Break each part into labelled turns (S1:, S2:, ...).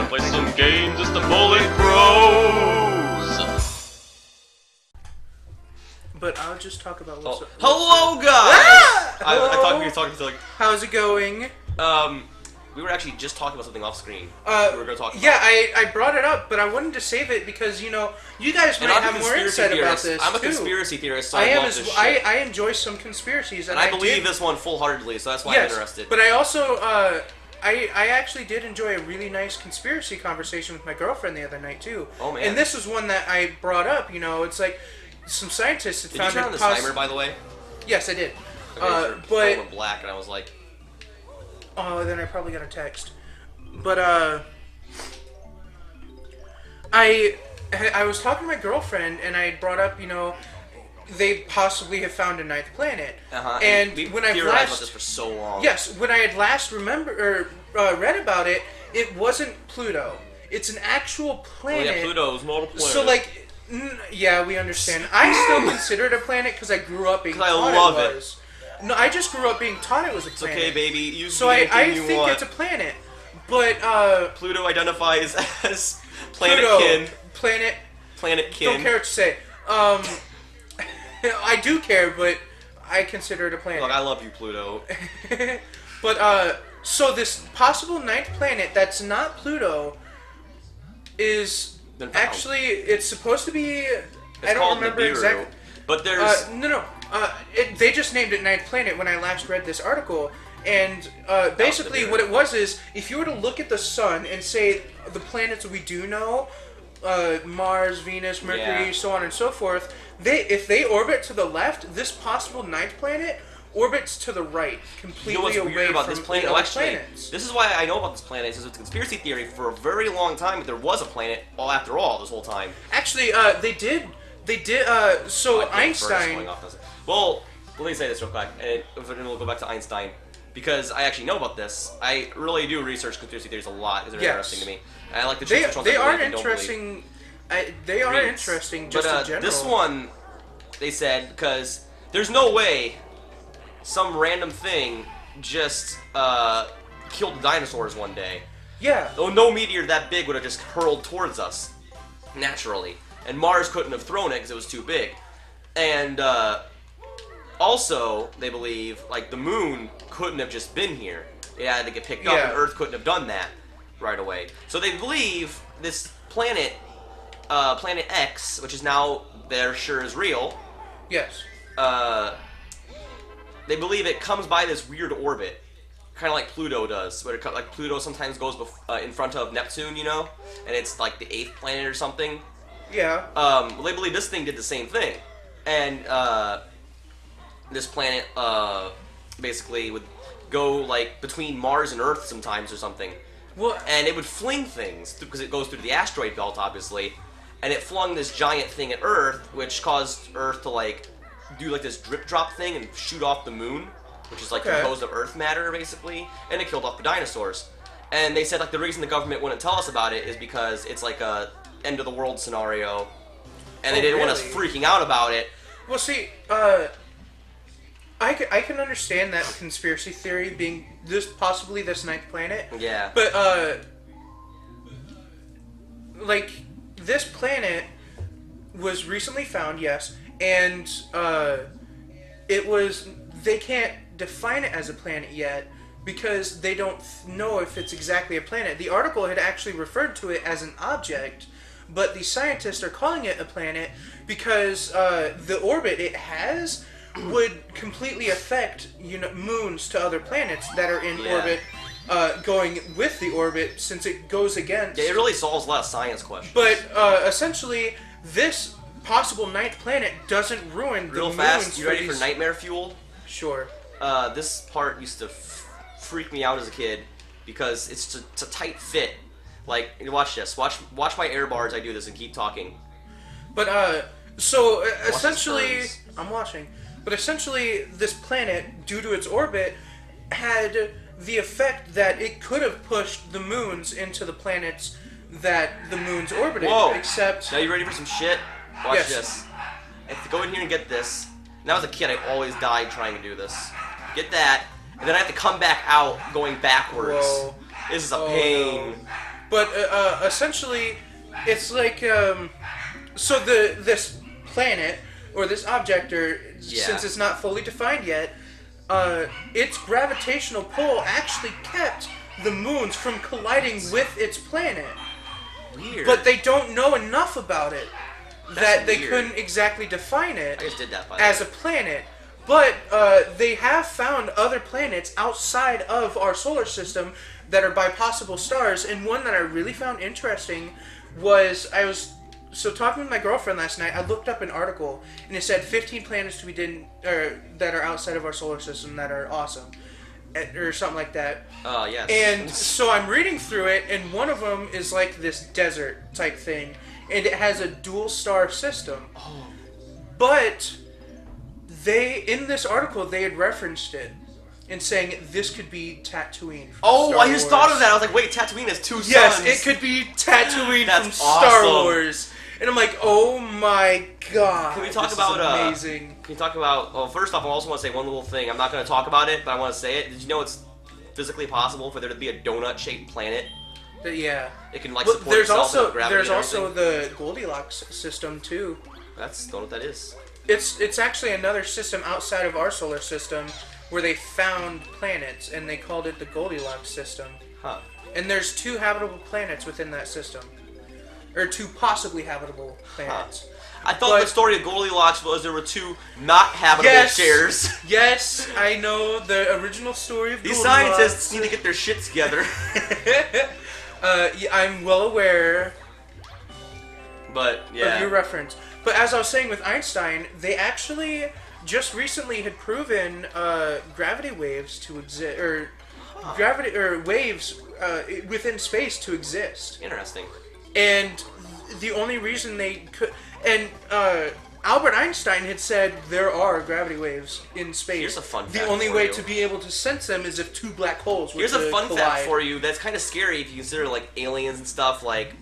S1: Play some games as the bullet grows.
S2: But I'll just talk about what's up.
S1: Hello, guys!
S2: Hello.
S1: I thought we were talking to like...
S2: How's it going?
S1: We were actually just talking about something off screen.
S2: We
S1: were going to talk about.
S2: Yeah, I brought it up, but I wanted to save it because, you know, you guys might have more insight about this,
S1: I'm a
S2: too.
S1: conspiracy theorist, so I love this shit.
S2: I enjoy some conspiracies.
S1: And I believe this one full-heartedly, so that's why I'm interested.
S2: But I also, I actually did enjoy a really nice conspiracy conversation with my girlfriend the other night, too.
S1: Oh, man.
S2: And this was one that I brought up, you know, it's like, some scientists had found...
S1: Did you turn on the timer, by the way?
S2: Yes, I did.
S1: Okay, but... went black, and I was like...
S2: Oh, then I probably got a text. But, I was talking to my girlfriend, and I brought up, you know, they possibly have found a ninth planet.
S1: And when I theorized about this for so long.
S2: Yes, when I had last read about it, it wasn't Pluto. It's an actual planet.
S1: Well, yeah, Pluto's multiple planets.
S2: So, like, yeah, we understand. I still consider it a planet because I grew up being taught it was. No, I just grew up being taught it was a planet.
S1: It's okay, baby. You
S2: so I think it's a planet. But,
S1: Pluto identifies as planet-kin. Planet-kin.
S2: Don't care what to say. I do care, but I consider it a planet.
S1: Look, I love you, Pluto.
S2: But, so this possible ninth planet that's not Pluto is actually, it's supposed to be, I don't remember exactly.
S1: But there's...
S2: they just named it ninth planet when I last read this article. And basically what it was is, if you were to look at the sun and say the planets we do know, Mars, Venus, Mercury, so on and so forth, if they orbit to the left, this possible ninth planet orbits to the right, completely away from this planet. Planets.
S1: This is why I know about this planet. It's a conspiracy theory for a very long time that there was a planet after all this whole time.
S2: Actually, they did, so Einstein...
S1: Well, let me say this real quick, and we'll go back to Einstein. Because I actually know about this. I really do research conspiracy theories a lot. Because they're interesting to me. And I like the
S2: They are interesting. They are interesting just in general.
S1: This one, they said, because there's no way some random thing just killed the dinosaurs one day.
S2: Yeah.
S1: No meteor that big would have just hurled towards us naturally. And Mars couldn't have thrown it because it was too big. And also, they believe, like, the moon couldn't have just been here. It had to get picked up, and Earth couldn't have done that right away. So they believe this planet, Planet X, which is now, they're sure is real.
S2: Yes.
S1: They believe it comes by this weird orbit, kind of like Pluto does. Where like Pluto sometimes goes in front of Neptune, you know? And it's like the 8th planet or something.
S2: Yeah.
S1: Well, they believe this thing did the same thing. And, this planet, basically would go, like, between Mars and Earth sometimes or something.
S2: Well,
S1: and it would fling things, because it goes through the asteroid belt, obviously. And it flung this giant thing at Earth, which caused Earth to, like, do, like, this drip-drop thing and shoot off the moon, which is, like, composed of Earth matter, basically. And it killed off the dinosaurs. And they said, like, the reason the government wouldn't tell us about it is because it's, like, a end-of-the-world scenario. And they didn't want us freaking out about it.
S2: Well, see, I can understand that conspiracy theory being possibly this ninth planet.
S1: Yeah.
S2: But, like, this planet was recently found, yes, and, they can't define it as a planet yet because they don't know if it's exactly a planet. The article had actually referred to it as an object, but the scientists are calling it a planet because, the orbit it has would completely affect, you know, moons to other planets that are in orbit, going with the orbit, since it goes against...
S1: Yeah, it really solves a lot of science questions.
S2: But, essentially, this possible ninth planet doesn't ruin the moons.
S1: Real fast, you ready for nightmare fuel?
S2: Sure.
S1: This part used to freak me out as a kid, because it's a tight fit. Like, watch this. Watch my air bars, I do this, and keep talking.
S2: But, so, essentially... I'm watching. But essentially, this planet, due to its orbit, had the effect that it could have pushed the moons into the planets that the moons orbited.
S1: Whoa!
S2: Except...
S1: Now you ready for some shit? Watch this. I have to go in here and get this. And as a kid, I always died trying to do this. Get that, and then I have to come back out going backwards.
S2: Whoa.
S1: This is a pain.
S2: No. But essentially, it's like so this planet or this object, or since it's not fully defined yet, its gravitational pull actually kept the moons from colliding with its planet.
S1: Weird.
S2: But they don't know enough about it that they
S1: weird.
S2: couldn't exactly define it
S1: I just did that
S2: as a planet. But they have found other planets outside of our solar system that are bipossible stars, and one that I really found interesting was talking with my girlfriend last night. I looked up an article and it said 15 planets that are outside of our solar system that are awesome, or something like that.
S1: Oh yes.
S2: And so I'm reading through it, and one of them is like this desert type thing, and it has a dual star system.
S1: Oh.
S2: But in this article they had referenced it and saying this could be Tatooine from Star
S1: I just thought of that. I was like, wait, Tatooine has 2 suns.
S2: Yes, it could be Tatooine from Star Wars. And I'm like, oh my god.
S1: Can we talk
S2: this
S1: about
S2: is amazing.
S1: Can you talk about? Well, first off, I also want to say one little thing. I'm not going to talk about it, but I want to say it. Did you know it's physically possible for there to be a donut-shaped planet?
S2: Yeah.
S1: It can like
S2: Well,
S1: support itself without gravity.
S2: There's also the Goldilocks system too.
S1: Don't know what that is.
S2: It's actually another system outside of our solar system where they found planets, and they called it the Goldilocks system.
S1: Huh.
S2: And there's 2 habitable planets within that system. Or 2 possibly habitable planets.
S1: Huh. I thought the story of Goldilocks was there were 2 not habitable chairs.
S2: Yes, I know the original story of
S1: These
S2: Goldilocks.
S1: scientists need to get their shit together.
S2: Yeah, I'm well aware
S1: But, yeah.
S2: of your reference. But as I was saying with Einstein, they actually just recently had proven gravity waves to exist, or waves within space to exist.
S1: Interesting.
S2: And the only reason they could, and Albert Einstein had said there are gravity waves in space.
S1: Here's a fun fact
S2: The only
S1: for
S2: way
S1: you.
S2: to be able to sense them is if 2 black holes were
S1: Here's
S2: to
S1: a fun
S2: collide.
S1: fact for you that's kind of scary if you consider like aliens and stuff. Like,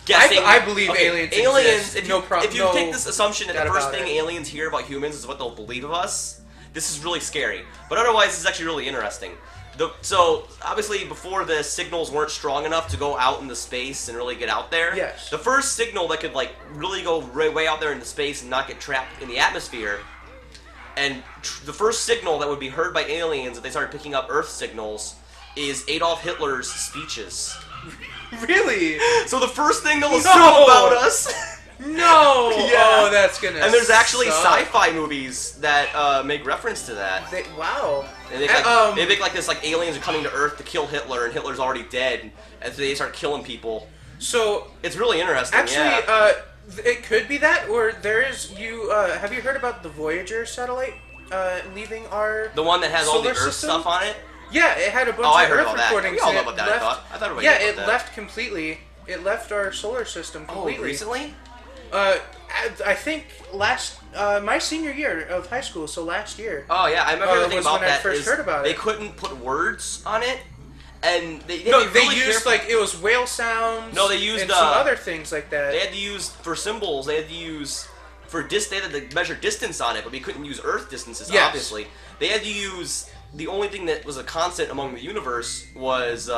S1: guessing.
S2: I believe aliens exist.
S1: If
S2: No problem.
S1: If you take this assumption that
S2: doubt
S1: the first
S2: about
S1: thing
S2: it.
S1: aliens hear about humans is what they'll believe of us, this is really scary. But otherwise, this is actually really interesting. So obviously, before the signals weren't strong enough to go out into space and really get out there.
S2: Yes.
S1: The first signal that could like really go way out there into space and not get trapped in the atmosphere, and the first signal that would be heard by aliens if they started picking up Earth signals, is Adolf Hitler's speeches.
S2: Really?
S1: So the first thing they'll assume about us.
S2: No.
S1: Yeah.
S2: Oh, that's gonna.
S1: And there's actually
S2: suck.
S1: sci-fi movies that make reference to that.
S2: Wow.
S1: They make like this, like aliens are coming to Earth to kill Hitler, and Hitler's already dead, and so they start killing people.
S2: So
S1: It's really interesting.
S2: actually,
S1: yeah.
S2: it could be that, or there is have you heard about the Voyager satellite leaving our
S1: The one that has all the
S2: solar
S1: Earth
S2: system?
S1: stuff on it.
S2: Yeah, it had a bunch
S1: I
S2: of
S1: heard
S2: Earth
S1: all that.
S2: recordings.
S1: We all
S2: and
S1: know
S2: it
S1: about that.
S2: left-
S1: I thought everybody
S2: Yeah,
S1: knew
S2: it
S1: about that.
S2: left completely. It left our solar system completely.
S1: Oh, recently?
S2: I think my senior year of high school, so last year.
S1: Oh yeah, I remember everything
S2: was
S1: about
S2: when I
S1: that.
S2: first
S1: is
S2: heard about
S1: they
S2: it.
S1: couldn't put words on it, and they
S2: No,
S1: be
S2: they
S1: really
S2: used
S1: careful.
S2: like it was whale sounds.
S1: No, they used,
S2: and some other things like that.
S1: They had to use for symbols. They had to use for they had to measure distance on it, but we couldn't use Earth distances.
S2: Yes.
S1: Obviously, they had to use the only thing that was a constant among the universe was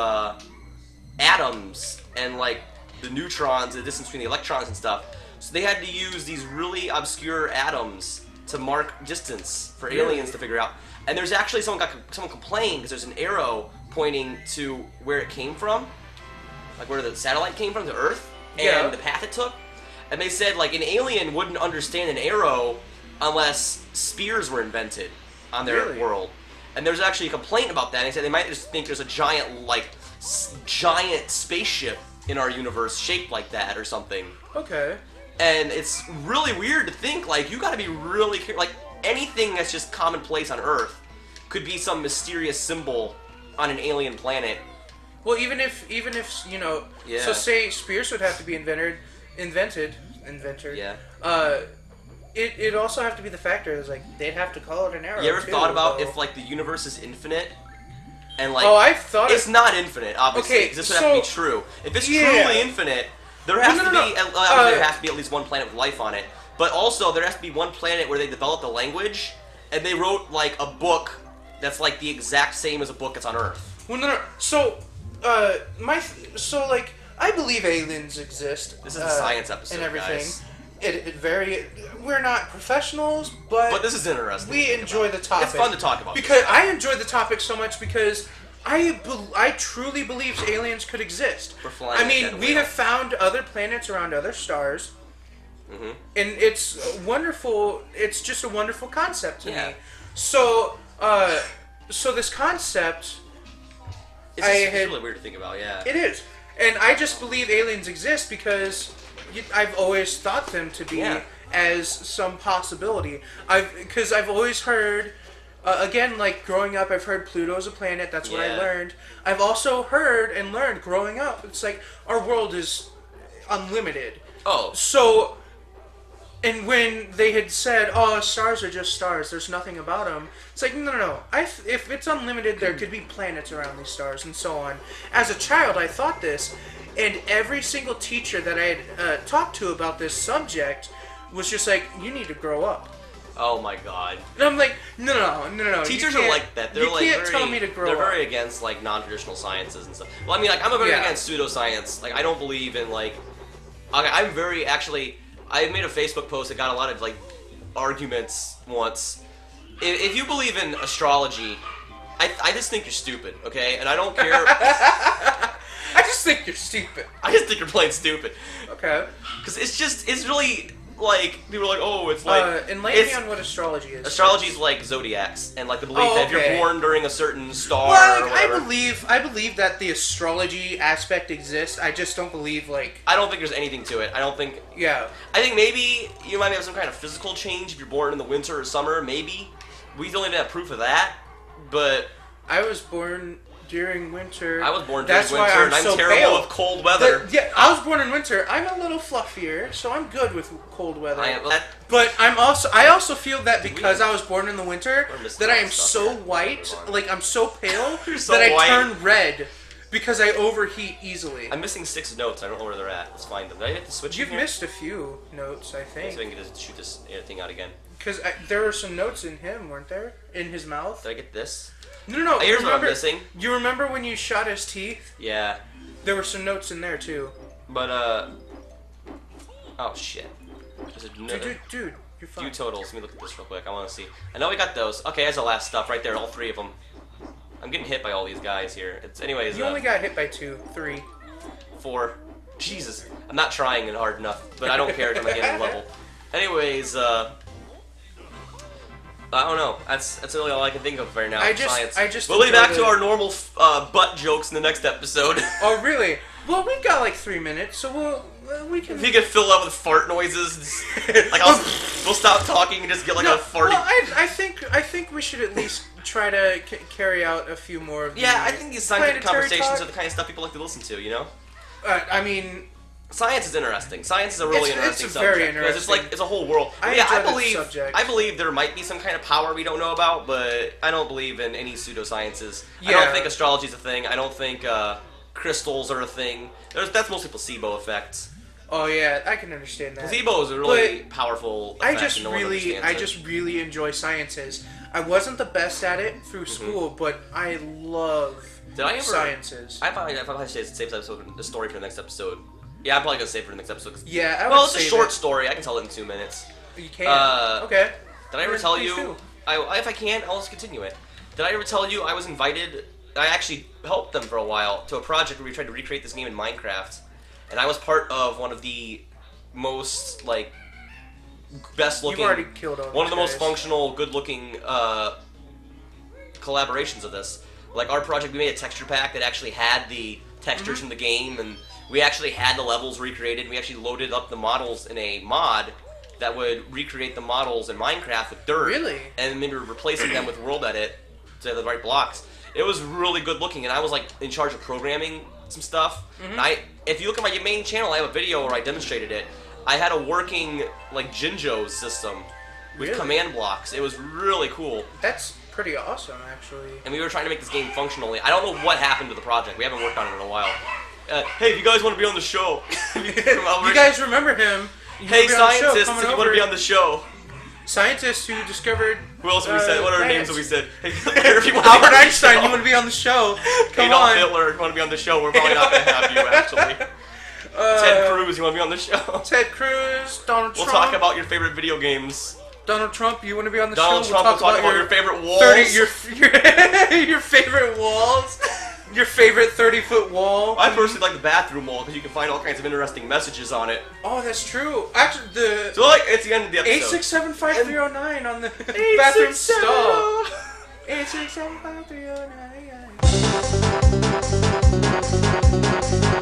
S1: atoms and like the neutrons, the distance between the electrons and stuff. So they had to use these really obscure atoms to mark distance for aliens to figure out. And there's actually someone complained because there's an arrow pointing to where it came from, like where the satellite came from, to Earth, and the path it took. And they said like an alien wouldn't understand an arrow unless spears were invented on their world. And there's actually a complaint about that. And they said they might just think there's a giant giant spaceship in our universe shaped like that or something.
S2: Okay.
S1: And it's really weird to think, like, you gotta be really careful. Like, anything that's just commonplace on Earth could be some mysterious symbol on an alien planet.
S2: Well, even if you know, so say spears would have to be invented.
S1: Yeah.
S2: It'd also have to be the factor is like they'd have to call it an arrow.
S1: You ever
S2: too,
S1: thought about
S2: though.
S1: if like the universe is infinite? And like,
S2: I've thought
S1: it's not infinite, obviously.
S2: Okay,
S1: 'cause this would have to be true. If it's truly infinite, there has to be obviously there has to be at least one planet with life on it. But also there has to be one planet where they developed a language and they wrote like a book that's like the exact same as a book that's on Earth.
S2: Well, no. So I believe aliens exist.
S1: This is a science episode,
S2: and everything.
S1: guys.
S2: We're not professionals, but
S1: this is interesting.
S2: We enjoy the topic.
S1: It's fun to talk about.
S2: Because I enjoy the topic so much because I truly believe aliens could exist.
S1: We're flying.
S2: I mean, we have found other planets around other stars.
S1: Mm-hmm.
S2: And it's wonderful. It's just a wonderful concept to me.
S1: So,
S2: this concept,
S1: it's really weird to think about. Yeah,
S2: it is, and I just believe aliens exist because I've always thought them to be as some possibility. Because I've always heard. Again, like growing up, I've heard Pluto's a planet. That's what I learned. I've also heard and learned growing up. It's like our world is unlimited.
S1: Oh,
S2: so. And when they had said, "Oh, stars are just stars. There's nothing about them," it's like, no. If it's unlimited, there could be planets around these stars and so on. As a child, I thought this, and every single teacher that I had talked to about this subject was just like, "You need to grow up."
S1: Oh my god.
S2: And I'm like, no.
S1: Teachers are like that. They're
S2: you can't tell me to grow up.
S1: They're very against like non-traditional sciences and stuff. Well, I mean, like I'm very against pseudoscience. Like I don't believe in like. I'm very actually. I made a Facebook post that got a lot of like arguments once. If you believe in astrology, I just think you're stupid, okay? And I don't care.
S2: I just think you're stupid.
S1: I just think you're plain stupid.
S2: Okay.
S1: Because it's really like people are like, oh, it's like
S2: enlighten me on what astrology is.
S1: Astrology is like zodiacs and like the belief that if you're born during a certain star.
S2: Well,
S1: or whatever,
S2: I believe that the astrology aspect exists. I just don't believe like.
S1: I don't think there's anything to it. I don't think.
S2: Yeah.
S1: I think maybe you might have some kind of physical change if you're born in the winter or summer. Maybe we don't even have proof of that. But
S2: I was born during winter.
S1: I was born during winter,
S2: I'm
S1: and I'm
S2: so
S1: terrible
S2: pale.
S1: with cold weather.
S2: I was born in winter. I'm a little fluffier, so I'm good with cold weather. But I also feel that because I was born in the winter, that I am so white, like I'm so pale, that I turn red because I overheat easily.
S1: I'm missing 6 notes. I don't know where they're at. Let's find them. Did I hit the switch?
S2: You've missed a few notes, I think.
S1: So I can just shoot this thing out again.
S2: Because there were some notes in him, weren't there? In his mouth.
S1: Did I get this?
S2: No.
S1: Here's what I'm missing.
S2: You remember when you shot his teeth?
S1: Yeah.
S2: There were some notes in there too.
S1: But oh shit.
S2: Dude, you're fine.
S1: View totals. Let me look at this real quick. I want to see. I know we got those. Okay, that's the last stuff right there. All 3 of them. I'm getting hit by all these guys here. Anyways.
S2: You only got hit by 2, 3,
S1: 4. Jesus. I'm not trying it hard enough, but I don't care. I'm at the end of the level. Anyways, I don't know. That's really all I can think of right now. Science. We'll be back to our normal butt jokes in the next episode.
S2: Oh, really? Well, we've got like 3 minutes, so we can.
S1: If you can fill up with fart noises, like we'll stop talking and just get like a farty.
S2: Well, I think we should at least try to carry out a few more of.
S1: I think these scientific conversations are the kind of stuff people like to listen to. You know.
S2: I mean.
S1: Science is interesting. Science is a really interesting subject.
S2: Very interesting.
S1: It's a whole world. I believe there might be some kind of power we don't know about, but I don't believe in any pseudosciences. I don't think astrology is a thing. I don't think crystals are a thing. That's mostly placebo effects.
S2: Oh yeah, I can understand that.
S1: Placebo is a really powerful effect.
S2: I just really enjoy sciences. I wasn't the best at it through school, but I love sciences.
S1: I probably should save the story for the next episode. Yeah, I'm probably gonna save it for the next episode. It's a short story. I can tell it in 2 minutes.
S2: You can. Okay.
S1: Did I ever tell you? If I can, I'll just continue it. Did I ever tell you I was invited? I actually helped them for a while to a project where we tried to recreate this game in Minecraft, and I was part of one of the most best looking.
S2: You've already killed all
S1: one of the most functional, good looking collaborations of this. Like our project, we made a texture pack that actually had the textures from the game and. We actually had the levels recreated. We actually loaded up the models in a mod that would recreate the models in Minecraft with dirt.
S2: Really?
S1: And maybe replacing them with World Edit to have the right blocks. It was really good looking, and I was like in charge of programming some stuff. And if you look at my main channel, I have a video where I demonstrated it. I had a working like Jinjo system with command blocks. It was really cool.
S2: That's pretty awesome, actually.
S1: And we were trying to make this game functionally. I don't know what happened to the project. We haven't worked on it in a while. Hey, if you guys want to be on the show,
S2: you guys remember him?
S1: Hey, scientists, if you want to be on the show,
S2: Scientists who discovered.
S1: Who else have we said? What other names have we said? Hey, if you
S2: Albert Einstein, you want to be on the show? Come
S1: Adolf
S2: on.
S1: Hitler, you want to be on the show? We're probably not going to have you, actually. Ted Cruz, you want to be on the show?
S2: Ted Cruz, Donald Trump.
S1: We'll talk about your favorite video games.
S2: Donald Trump, you want to be on the
S1: Donald
S2: show?
S1: Trump, we'll talk about your favorite walls.
S2: Your favorite walls. Your favorite 30-foot wall.
S1: I personally like the bathroom wall because you can find all kinds of interesting messages on it.
S2: Oh, that's true. Actually,
S1: So, like, it's the end of the episode.
S2: 8675309 on the bathroom stall. 8675309.